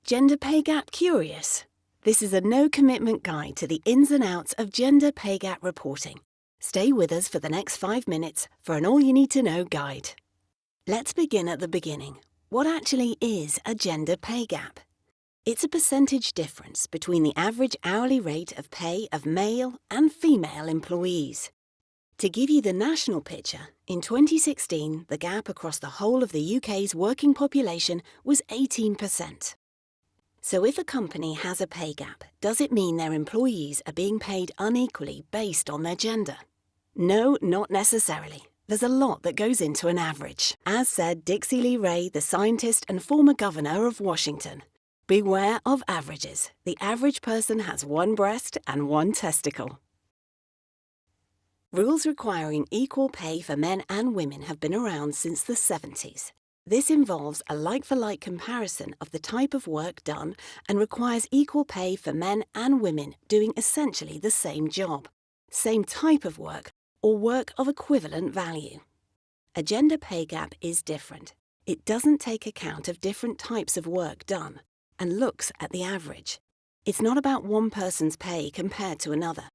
Gender pay gap curious? This is a no-commitment guide to the ins and outs of gender pay gap reporting. Stay with us for the next 5 minutes for an all-you-need-to-know guide. Let's begin at the beginning. What actually is a gender pay gap? It's a percentage difference between the average hourly rate of pay of male and female employees. To give you the national picture, in 2016, the gap across the whole of the UK's working population was 18%. So if a company has a pay gap, does it mean their employees are being paid unequally based on their gender? No, not necessarily. There's a lot that goes into an average. As said Dixie Lee Ray, the scientist and former governor of Washington, beware of averages. The average person has one breast and one testicle. Rules requiring equal pay for men and women have been around since the 70s. This involves a like-for-like comparison of the type of work done and requires equal pay for men and women doing essentially the same job, same type of work, or work of equivalent value. A gender pay gap is different. It doesn't take account of different types of work done and looks at the average. It's not about one person's pay compared to another.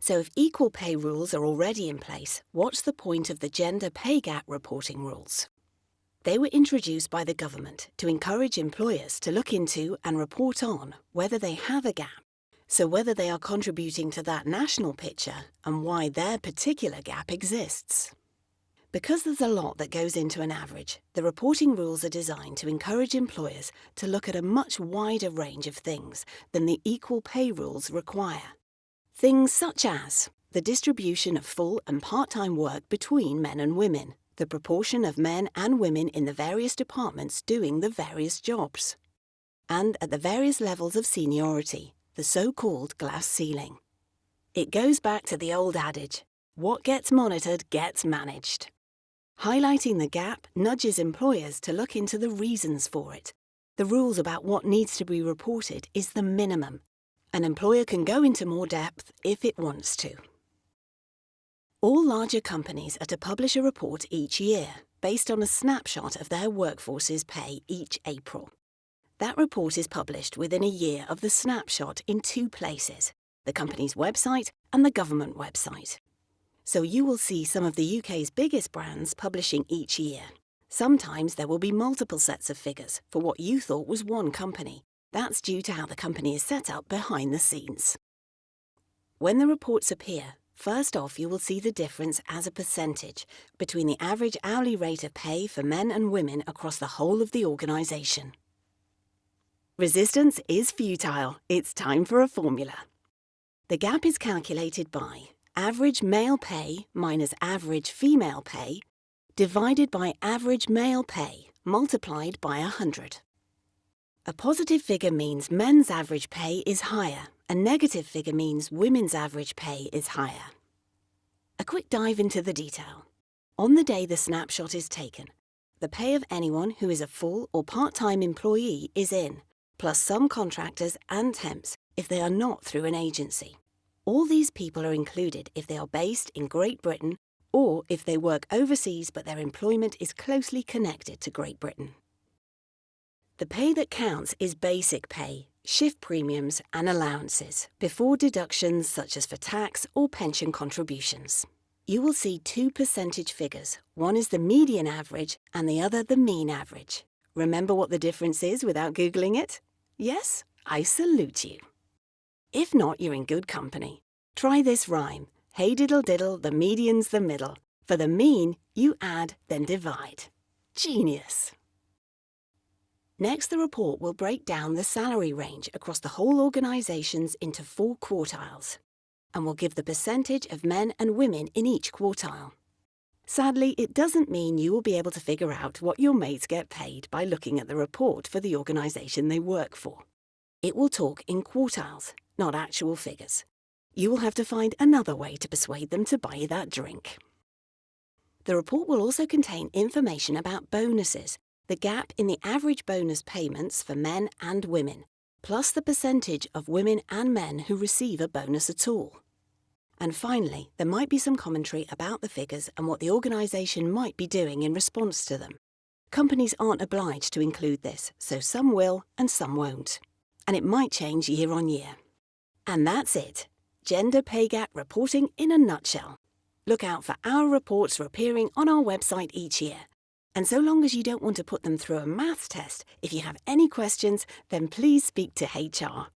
So if equal pay rules are already in place, what's the point of the gender pay gap reporting rules? They were introduced by the government to encourage employers to look into and report on whether they have a gap, so whether they are contributing to that national picture and why their particular gap exists. Because there's a lot that goes into an average, the reporting rules are designed to encourage employers to look at a much wider range of things than the equal pay rules require. Things such as the distribution of full and part-time work between men and women, the proportion of men and women in the various departments doing the various jobs, and at the various levels of seniority, the so-called glass ceiling. It goes back to the old adage, what gets monitored gets managed. Highlighting the gap nudges employers to look into the reasons for it. The rules about what needs to be reported is the minimum. An employer can go into more depth if it wants to. All larger companies are to publish a report each year based on a snapshot of their workforce's pay each April. That report is published within a year of the snapshot in 2 places, the company's website and the government website. So you will see some of the UK's biggest brands publishing each year. Sometimes there will be multiple sets of figures for what you thought was one company. That's due to how the company is set up behind the scenes. When the reports appear, first off, you will see the difference as a percentage between the average hourly rate of pay for men and women across the whole of the organisation. Resistance is futile. It's time for a formula. The gap is calculated by average male pay minus average female pay divided by average male pay multiplied by 100. A positive figure means men's average pay is higher. A negative figure means women's average pay is higher. A quick dive into the detail. On the day the snapshot is taken, the pay of anyone who is a full or part-time employee is in, plus some contractors and temps if they are not through an agency. All these people are included if they are based in Great Britain or if they work overseas but their employment is closely connected to Great Britain. The pay that counts is basic pay, shift premiums and allowances, before deductions such as for tax or pension contributions. You will see 2 percentage figures. One is the median average and the other the mean average. Remember what the difference is without Googling it? Yes? I salute you. If not, you're in good company. Try this rhyme. Hey diddle diddle, the median's the middle. For the mean, you add, then divide. Genius. Next, the report will break down the salary range across the whole organisations into 4 quartiles, and will give the percentage of men and women in each quartile. Sadly, it doesn't mean you will be able to figure out what your mates get paid by looking at the report for the organisation they work for. It will talk in quartiles, not actual figures. You will have to find another way to persuade them to buy you that drink. The report will also contain information about bonuses, the gap in the average bonus payments for men and women, plus the percentage of women and men who receive a bonus at all. And finally, there might be some commentary about the figures and what the organisation might be doing in response to them. Companies aren't obliged to include this, so some will and some won't. And it might change year on year. And that's it. Gender pay gap reporting in a nutshell. Look out for our reports appearing on our website each year. And so long as you don't want to put them through a maths test, if you have any questions, then please speak to HR.